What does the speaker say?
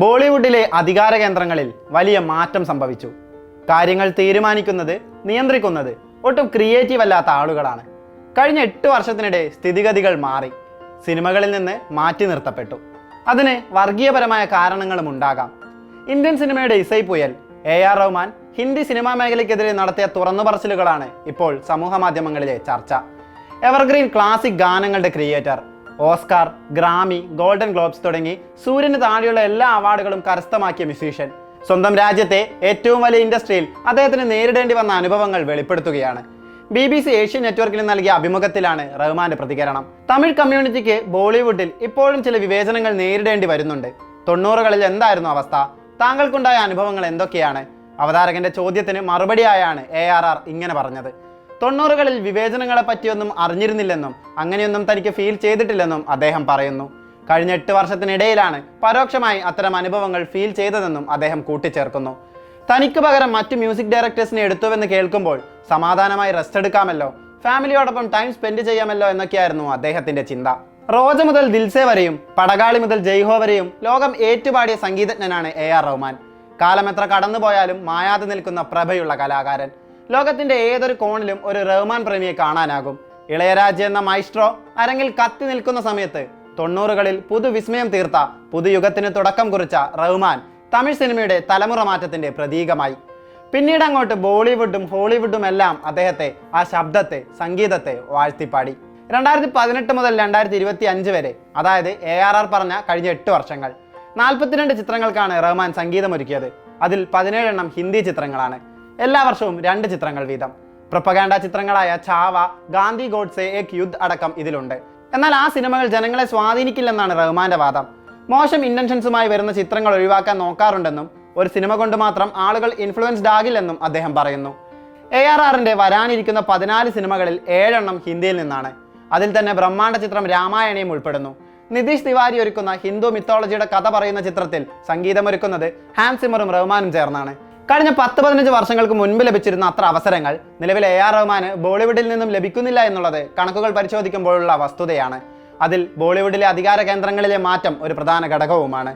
ബോളിവുഡിലെ അധികാര കേന്ദ്രങ്ങളിൽ വലിയ മാറ്റം സംഭവിച്ചു. കാര്യങ്ങൾ തീരുമാനിക്കുന്നത്, നിയന്ത്രിക്കുന്നത് ഒട്ടും ക്രിയേറ്റീവ് അല്ലാത്ത ആളുകളാണ്. കഴിഞ്ഞ 8 വർഷത്തിനിടെ സ്ഥിതിഗതികൾ മാറി. സിനിമകളിൽ നിന്ന് മാറ്റി നിർത്തപ്പെട്ടു. അതിന് വർഗീയപരമായ കാരണങ്ങളും ഉണ്ടാകാം. ഇന്ത്യൻ സിനിമയുടെ ഇസൈപ്പുയൽ AR റഹ്മാൻ ഹിന്ദി സിനിമാ മേഖലയ്ക്കെതിരെ നടത്തിയ തുറന്നുപറച്ചിലുകളാണ് ഇപ്പോൾ സമൂഹ മാധ്യമങ്ങളിലെ ചർച്ച. എവർഗ്രീൻ ക്ലാസിക് ഗാനങ്ങളുടെ creator, Oscar, Grammy, Golden Globes തുടങ്ങി സൂര്യന് താഴെയുള്ള എല്ലാ അവാർഡുകളും കരസ്ഥമാക്കിയ മ്യൂസീഷ്യൻ സ്വന്തം രാജ്യത്തെ ഏറ്റവും വലിയ ഇൻഡസ്ട്രിയിൽ അദ്ദേഹത്തിന് നേരിടേണ്ടി വന്ന അനുഭവങ്ങൾ വെളിപ്പെടുത്തുകയാണ്. BBC ഏഷ്യൻ നെറ്റ്വർക്കിന് നൽകിയ അഭിമുഖത്തിലാണ് റഹ്മാന്റെ പ്രതികരണം. തമിഴ് കമ്മ്യൂണിറ്റിക്ക് ബോളിവുഡിൽ ഇപ്പോഴും ചില വിവേചനങ്ങൾ നേരിടേണ്ടി വരുന്നുണ്ട്. 90കളിൽ എന്തായിരുന്നു അവസ്ഥ? താങ്കൾക്കുണ്ടായ അനുഭവങ്ങൾ എന്തൊക്കെയാണ്? അവതാരകന്റെ ചോദ്യത്തിന് മറുപടിയായാണ് ARR ഇങ്ങനെ പറഞ്ഞത്. 90കളിൽ വിവേചനങ്ങളെ പറ്റിയൊന്നും അറിഞ്ഞിരുന്നില്ലെന്നും അങ്ങനെയൊന്നും തനിക്ക് ഫീൽ ചെയ്തിട്ടില്ലെന്നും അദ്ദേഹം പറയുന്നു. കഴിഞ്ഞ 8 വർഷത്തിനിടയിലാണ് പരോക്ഷമായി അത്തരം അനുഭവങ്ങൾ ഫീൽ ചെയ്തതെന്നും അദ്ദേഹം കൂട്ടിച്ചേർക്കുന്നു. തനിക്ക് പകരം മറ്റ് മ്യൂസിക് ഡയറക്ടേഴ്സിനെ എടുത്തുവെന്ന് കേൾക്കുമ്പോൾ സമാധാനമായി റെസ്റ്റ് എടുക്കാമല്ലോ, ഫാമിലിയോടൊപ്പം ടൈം സ്പെൻഡ് ചെയ്യാമല്ലോ എന്നൊക്കെയായിരുന്നു അദ്ദേഹത്തിന്റെ ചിന്ത. റോജ മുതൽ ദിൽസെ വരെയും പടകാളി മുതൽ ജയ്ഹോ വരെയും ലോകം ഏറ്റുപാടിയ സംഗീതജ്ഞനാണ് AR റഹ്മാൻ. കാലം എത്ര കടന്നുപോയാലും മായാതെ നിൽക്കുന്ന പ്രഭയുള്ള കലാകാരൻ. ലോകത്തിന്റെ ഏതൊരു കോണിലും ഒരു റഹ്മാൻ പ്രേമിയെ കാണാനാകും. ഇളയരാജ എന്ന മൈസ്ട്രോ അരങ്ങിൽ കത്തി നിൽക്കുന്ന സമയത്ത് 90കളിൽ പുതുവിസ്മയം തീർത്ത പുതുയുഗത്തിന് തുടക്കം കുറിച്ച റഹ്മാൻ തമിഴ് സിനിമയുടെ തലമുറ മാറ്റത്തിന്റെ പ്രതീകമായി. പിന്നീട് അങ്ങോട്ട് ബോളിവുഡും ഹോളിവുഡും എല്ലാം അദ്ദേഹത്തെ, ആ ശബ്ദത്തെ, സംഗീതത്തെ വാഴ്ത്തിപ്പാടി. 2018 മുതൽ 2025 വരെ, അതായത് ARR പറഞ്ഞ കഴിഞ്ഞ 8 വർഷങ്ങൾ, 42 ചിത്രങ്ങൾക്കാണ് റഹ്മാൻ സംഗീതമൊരുക്കിയത്. അതിൽ 17 എണ്ണം ഹിന്ദി ചിത്രങ്ങളാണ്. എല്ലാ വർഷവും 2 ചിത്രങ്ങൾ വീതം. പ്രൊപ്പഗാൻഡ ചിത്രങ്ങളായ ഛാവ, ഗാന്ധി ഗോഡ്സെ ഏക് യുദ്ധ് അടക്കം ഇതിലുണ്ട്. എന്നാൽ ആ സിനിമകൾ ജനങ്ങളെ സ്വാധീനിക്കില്ലെന്നാണ് റഹ്മാന്റെ വാദം. മോശം ഇന്റൻഷൻസുമായി വരുന്ന ചിത്രങ്ങൾ ഒഴിവാക്കാൻ നോക്കാറുണ്ടെന്നും ഒരു സിനിമ കൊണ്ട് മാത്രം ആളുകൾ ഇൻഫ്ലുവൻസ്ഡ് ആകില്ലെന്നും അദ്ദേഹം പറയുന്നു. ARRന്റെ വരാനിരിക്കുന്ന 14 സിനിമകളിൽ 7 എണ്ണം ഹിന്ദിയിൽ നിന്നാണ്. അതിൽ തന്നെ ബ്രഹ്മാണ്ഡ ചിത്രം രാമായണയും ഉൾപ്പെടുന്നു. നിതീഷ് തിവാരി ഒരുക്കുന്ന ഹിന്ദു മിത്തോളജിയുടെ കഥ പറയുന്ന ചിത്രത്തിൽ സംഗീതമൊരുക്കുന്നത് ഹാൻസ് സിമറും റഹ്മാനും ചേർന്നാണ്. കഴിഞ്ഞ 10-15 വർഷങ്ങൾക്ക് മുൻപ് ലഭിച്ചിരുന്ന അത്ര അവസരങ്ങൾ നിലവിൽ AR റഹ്മാന് ബോളിവുഡിൽ നിന്നും ലഭിക്കുന്നില്ല എന്നുള്ളത് കണക്കുകൾ പരിശോധിക്കുമ്പോഴുള്ള വസ്തുതയാണ്. അതിൽ ബോളിവുഡിലെ അധികാര കേന്ദ്രങ്ങളിലെ മാറ്റം ഒരു പ്രധാന ഘടകവുമാണ്.